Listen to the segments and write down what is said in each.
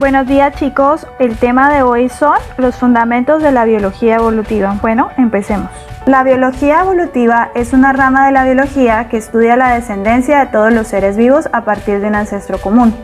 Buenos días chicos, el tema de hoy son los fundamentos de la biología evolutiva. Bueno, empecemos. La biología evolutiva es una rama de la biología que estudia la descendencia de todos los seres vivos a partir de un ancestro común,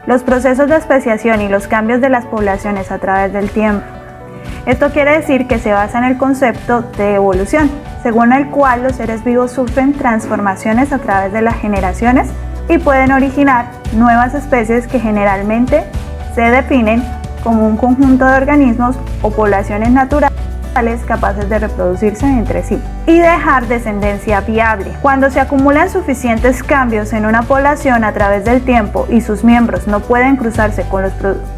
los procesos de especiación y los cambios de las poblaciones a través del tiempo. Esto quiere decir que se basa en el concepto de evolución, según el cual los seres vivos sufren transformaciones a través de las generaciones y pueden originar nuevas especies que generalmente se definen como un conjunto de organismos o poblaciones naturales capaces de reproducirse entre sí y dejar descendencia viable. Cuando se acumulan suficientes cambios en una población a través del tiempo y sus miembros no pueden cruzarse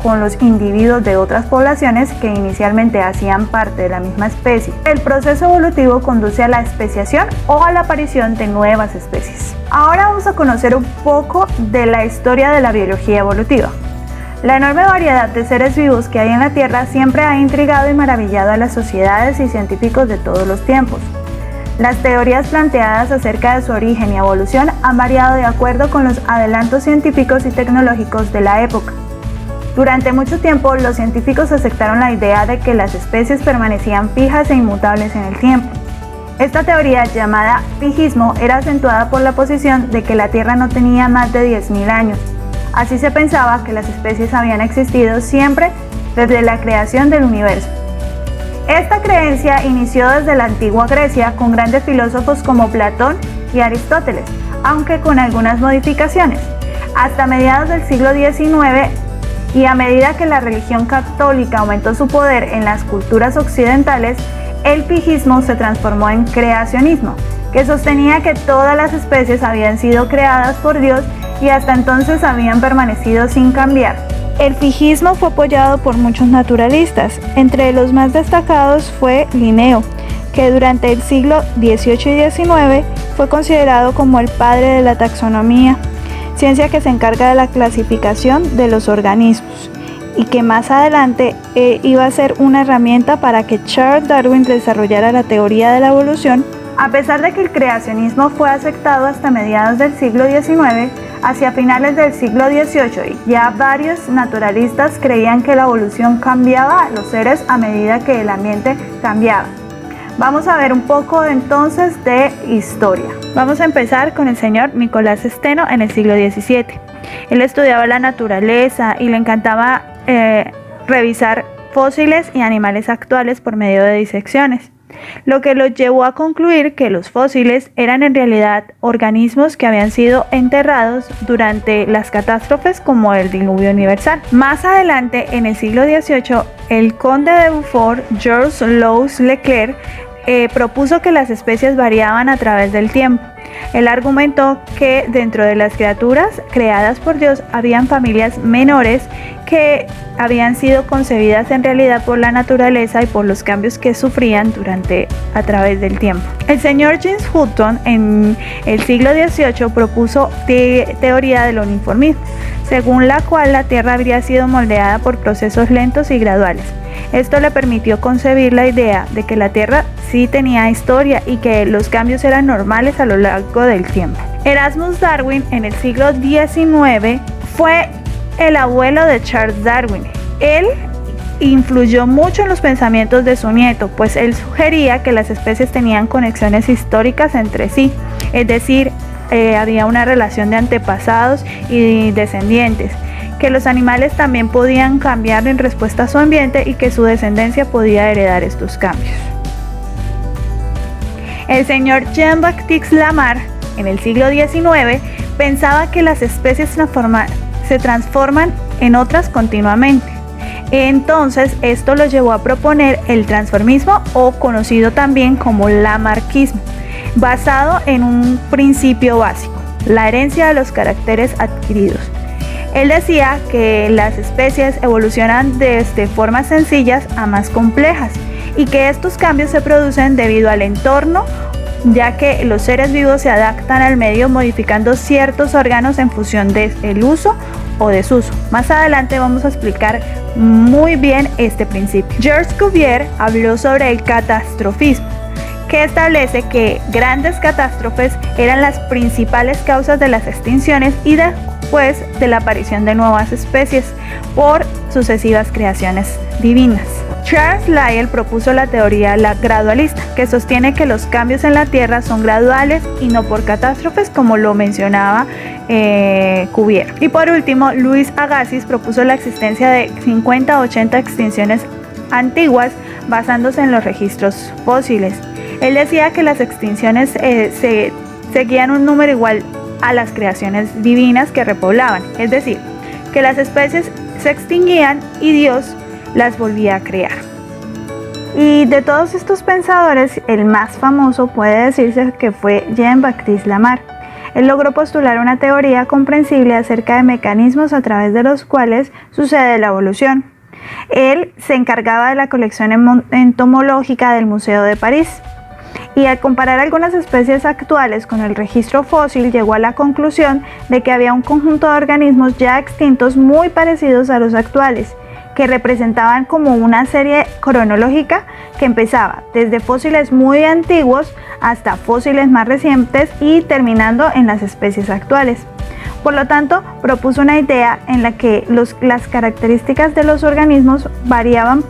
con los individuos de otras poblaciones que inicialmente hacían parte de la misma especie, el proceso evolutivo conduce a la especiación o a la aparición de nuevas especies. Ahora vamos a conocer un poco de la historia de la biología evolutiva. La enorme variedad de seres vivos que hay en la Tierra siempre ha intrigado y maravillado a las sociedades y científicos de todos los tiempos. Las teorías planteadas acerca de su origen y evolución han variado de acuerdo con los adelantos científicos y tecnológicos de la época. Durante mucho tiempo, los científicos aceptaron la idea de que las especies permanecían fijas e inmutables en el tiempo. Esta teoría, llamada fijismo, era acentuada por la posición de que la Tierra no tenía más de 10.000 años. Así se pensaba que las especies habían existido siempre desde la creación del universo. Esta creencia inició desde la antigua Grecia con grandes filósofos como Platón y Aristóteles, aunque con algunas modificaciones. Hasta mediados del siglo XIX y a medida que la religión católica aumentó su poder en las culturas occidentales, el fijismo se transformó en creacionismo, que sostenía que todas las especies habían sido creadas por Dios y hasta entonces habían permanecido sin cambiar. El fijismo fue apoyado por muchos naturalistas, entre los más destacados fue Linneo, que durante el siglo XVIII y XIX fue considerado como el padre de la taxonomía, ciencia que se encarga de la clasificación de los organismos, y que más adelante iba a ser una herramienta para que Charles Darwin desarrollara la teoría de la evolución. A pesar de que el creacionismo fue aceptado hasta mediados del siglo XIX, hacia finales del siglo XVIII ya varios naturalistas creían que la evolución cambiaba a los seres a medida que el ambiente cambiaba. Vamos a ver un poco entonces de historia. Vamos a empezar con el señor Nicolás Steno en el siglo XVII. Él estudiaba la naturaleza y le encantaba revisar fósiles y animales actuales por medio de disecciones, lo que lo llevó a concluir que los fósiles eran en realidad organismos que habían sido enterrados durante las catástrofes como el diluvio universal. Más adelante, en el siglo XVIII, el conde de Beaufort, Georges Louis Leclerc, propuso que las especies variaban a través del tiempo. Él argumentó que dentro de las criaturas creadas por Dios habían familias menores que habían sido concebidas en realidad por la naturaleza y por los cambios que sufrían a través del tiempo. El señor James Hutton en el siglo XVIII propuso teoría del uniformismo, según la cual la Tierra habría sido moldeada por procesos lentos y graduales. Esto le permitió concebir la idea de que la Tierra sí tenía historia y que los cambios eran normales a lo largo del tiempo. Erasmus Darwin en el siglo XIX fue el abuelo de Charles Darwin. Él influyó mucho en los pensamientos de su nieto, pues él sugería que las especies tenían conexiones históricas entre sí, es decir, había una relación de antepasados y descendientes, que los animales también podían cambiar en respuesta a su ambiente y que su descendencia podía heredar estos cambios. El señor Jean-Baptiste Lamarck, en el siglo XIX, pensaba que las especies se transforman en otras continuamente. Entonces, esto lo llevó a proponer el transformismo, o conocido también como lamarckismo, basado en un principio básico: la herencia de los caracteres adquiridos. Él decía que las especies evolucionan desde formas sencillas a más complejas y que estos cambios se producen debido al entorno, ya que los seres vivos se adaptan al medio modificando ciertos órganos en función del uso o desuso. Más adelante vamos a explicar muy bien este principio. Georges Cuvier habló sobre el catastrofismo, que establece que grandes catástrofes eran las principales causas de las extinciones y de pues de la aparición de nuevas especies por sucesivas creaciones divinas. Charles Lyell propuso la teoría gradualista, que sostiene que los cambios en la Tierra son graduales y no por catástrofes, como lo mencionaba Cuvier. Y por último, Louis Agassiz propuso la existencia de 50 a 80 extinciones antiguas basándose en los registros fósiles. Él decía que las extinciones seguían un número igual a las creaciones divinas que repoblaban, es decir, que las especies se extinguían y Dios las volvía a crear. Y de todos estos pensadores, el más famoso puede decirse que fue Jean-Baptiste Lamarck. Él logró postular una teoría comprensible acerca de mecanismos a través de los cuales sucede la evolución. Él se encargaba de la colección entomológica del Museo de París. Y al comparar algunas especies actuales con el registro fósil, llegó a la conclusión de que había un conjunto de organismos ya extintos muy parecidos a los actuales, que representaban como una serie cronológica que empezaba desde fósiles muy antiguos hasta fósiles más recientes y terminando en las especies actuales. Por lo tanto, propuso una idea en la que las características de los organismos variaban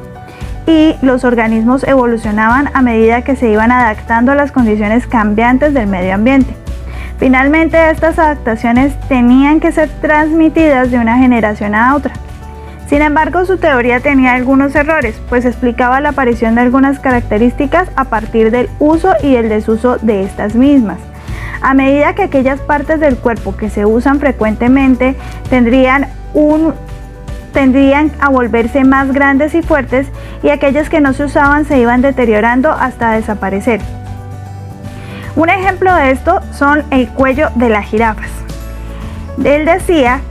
y los organismos evolucionaban a medida que se iban adaptando a las condiciones cambiantes del medio ambiente. Finalmente, estas adaptaciones tenían que ser transmitidas de una generación a otra. Sin embargo, su teoría tenía algunos errores, pues explicaba la aparición de algunas características a partir del uso y el desuso de estas mismas. A medida que aquellas partes del cuerpo que se usan frecuentemente tendrían a volverse más grandes y fuertes, y aquellas que no se usaban se iban deteriorando hasta desaparecer. Un ejemplo de esto son el cuello de las jirafas. Él decía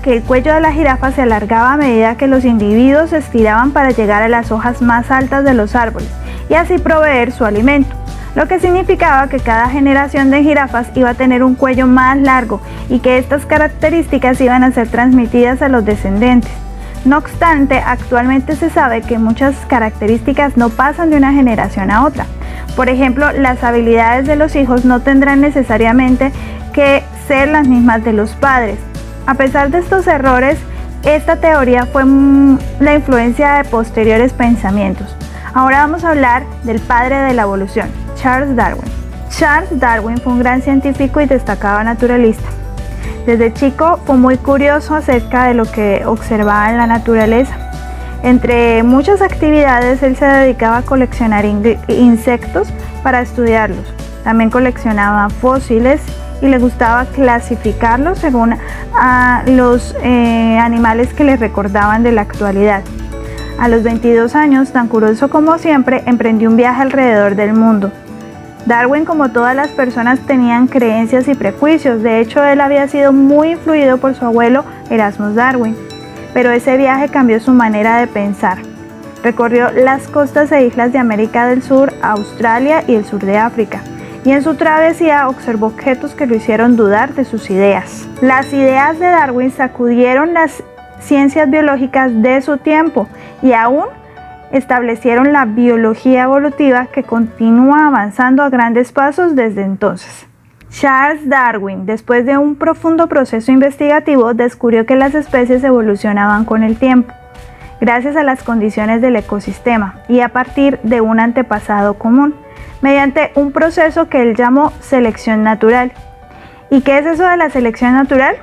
que el cuello de la jirafa se alargaba a medida que los individuos se estiraban para llegar a las hojas más altas de los árboles y así proveer su alimento, lo que significaba que cada generación de jirafas iba a tener un cuello más largo y que estas características iban a ser transmitidas a los descendientes. No obstante, actualmente se sabe que muchas características no pasan de una generación a otra. Por ejemplo, las habilidades de los hijos no tendrán necesariamente que ser las mismas de los padres. A pesar de estos errores, esta teoría fue la influencia de posteriores pensamientos. Ahora vamos a hablar del padre de la evolución, Charles Darwin. Charles Darwin fue un gran científico y destacado naturalista. Desde chico fue muy curioso acerca de lo que observaba en la naturaleza. Entre muchas actividades, él se dedicaba a coleccionar insectos para estudiarlos. También coleccionaba fósiles y le gustaba clasificarlos según los animales que le recordaban de la actualidad. A los 22 años, tan curioso como siempre, emprendió un viaje alrededor del mundo. Darwin, como todas las personas, tenían creencias y prejuicios. De hecho, él había sido muy influido por su abuelo Erasmus Darwin, pero ese viaje cambió su manera de pensar. Recorrió las costas e islas de América del Sur, Australia y el sur de África, y en su travesía observó objetos que lo hicieron dudar de sus ideas. Las ideas de Darwin sacudieron las ciencias biológicas de su tiempo y aún establecieron la biología evolutiva, que continúa avanzando a grandes pasos desde entonces. Charles Darwin, después de un profundo proceso investigativo, descubrió que las especies evolucionaban con el tiempo, gracias a las condiciones del ecosistema y a partir de un antepasado común, mediante un proceso que él llamó selección natural. ¿Y qué es eso de la selección natural?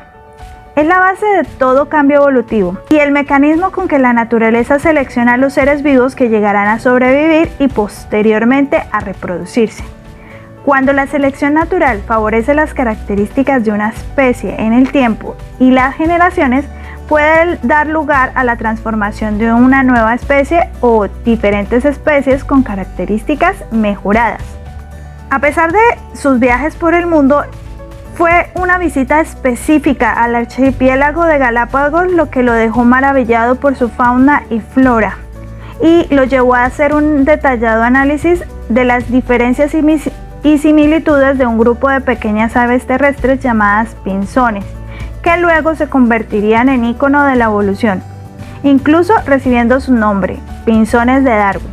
Es la base de todo cambio evolutivo y el mecanismo con que la naturaleza selecciona a los seres vivos que llegarán a sobrevivir y posteriormente a reproducirse. Cuando la selección natural favorece las características de una especie en el tiempo y las generaciones, puede dar lugar a la transformación de una nueva especie o diferentes especies con características mejoradas. A pesar de sus viajes por el mundo, fue una visita específica al archipiélago de Galápagos lo que lo dejó maravillado por su fauna y flora y lo llevó a hacer un detallado análisis de las diferencias y similitudes de un grupo de pequeñas aves terrestres llamadas pinzones, que luego se convertirían en ícono de la evolución, incluso recibiendo su nombre, pinzones de Darwin.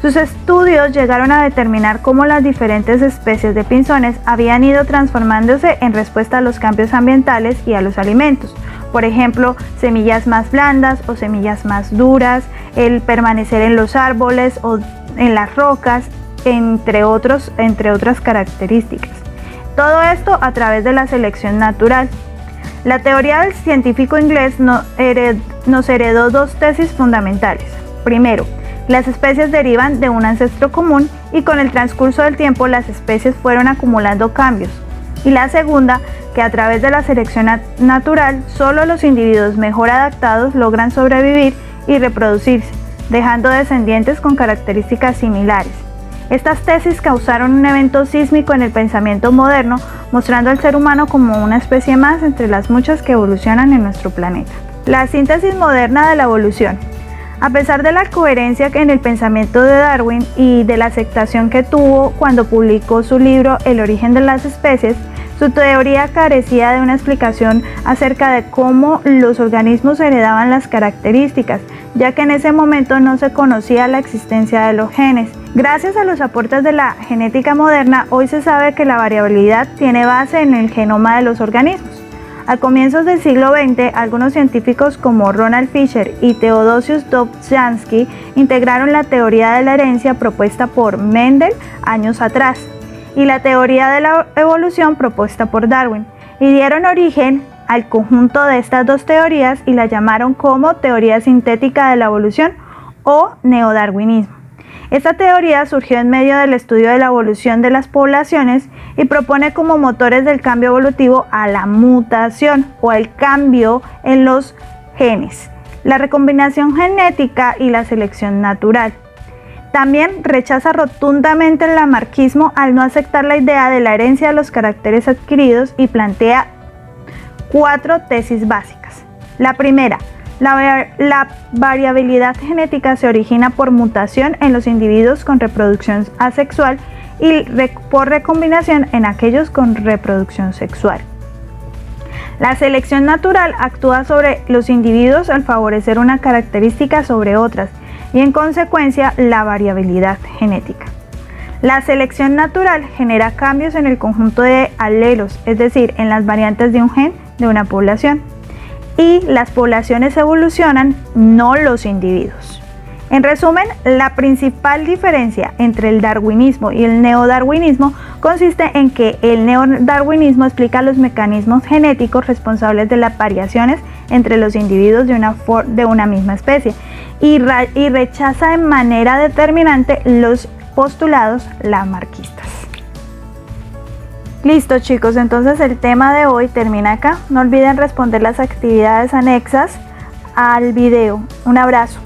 Sus estudios llegaron a determinar cómo las diferentes especies de pinzones habían ido transformándose en respuesta a los cambios ambientales y a los alimentos. Por ejemplo, semillas más blandas o semillas más duras, el permanecer en los árboles o en las rocas, entre otras características. Todo esto a través de la selección natural. La teoría del científico inglés nos heredó dos tesis fundamentales. Primero, las especies derivan de un ancestro común y con el transcurso del tiempo las especies fueron acumulando cambios. Y la segunda, que a través de la selección natural solo los individuos mejor adaptados logran sobrevivir y reproducirse, dejando descendientes con características similares. Estas tesis causaron un evento sísmico en el pensamiento moderno, mostrando al ser humano como una especie más entre las muchas que evolucionan en nuestro planeta. La síntesis moderna de la evolución. A pesar de la coherencia en el pensamiento de Darwin y de la aceptación que tuvo cuando publicó su libro El origen de las especies, su teoría carecía de una explicación acerca de cómo los organismos heredaban las características, ya que en ese momento no se conocía la existencia de los genes. Gracias a los aportes de la genética moderna, hoy se sabe que la variabilidad tiene base en el genoma de los organismos. A comienzos del siglo XX, algunos científicos como Ronald Fisher y Theodosius Dobzhansky integraron la teoría de la herencia propuesta por Mendel años atrás y la teoría de la evolución propuesta por Darwin, y dieron origen al conjunto de estas dos teorías y la llamaron como teoría sintética de la evolución o neodarwinismo. Esta teoría surgió en medio del estudio de la evolución de las poblaciones y propone como motores del cambio evolutivo a la mutación o el cambio en los genes, la recombinación genética y la selección natural. También rechaza rotundamente el lamarckismo al no aceptar la idea de la herencia de los caracteres adquiridos y plantea 4 tesis básicas. La primera, la variabilidad genética se origina por mutación en los individuos con reproducción asexual y por recombinación en aquellos con reproducción sexual. La selección natural actúa sobre los individuos al favorecer una característica sobre otras y en consecuencia la variabilidad genética. La selección natural genera cambios en el conjunto de alelos, es decir, en las variantes de un gen de una población. Y las poblaciones evolucionan, no los individuos. En resumen, la principal diferencia entre el darwinismo y el neodarwinismo consiste en que el neodarwinismo explica los mecanismos genéticos responsables de las variaciones entre los individuos de una misma especie y rechaza de manera determinante los postulados lamarckistas. Listo chicos, entonces el tema de hoy termina acá. No olviden responder las actividades anexas al video. Un abrazo.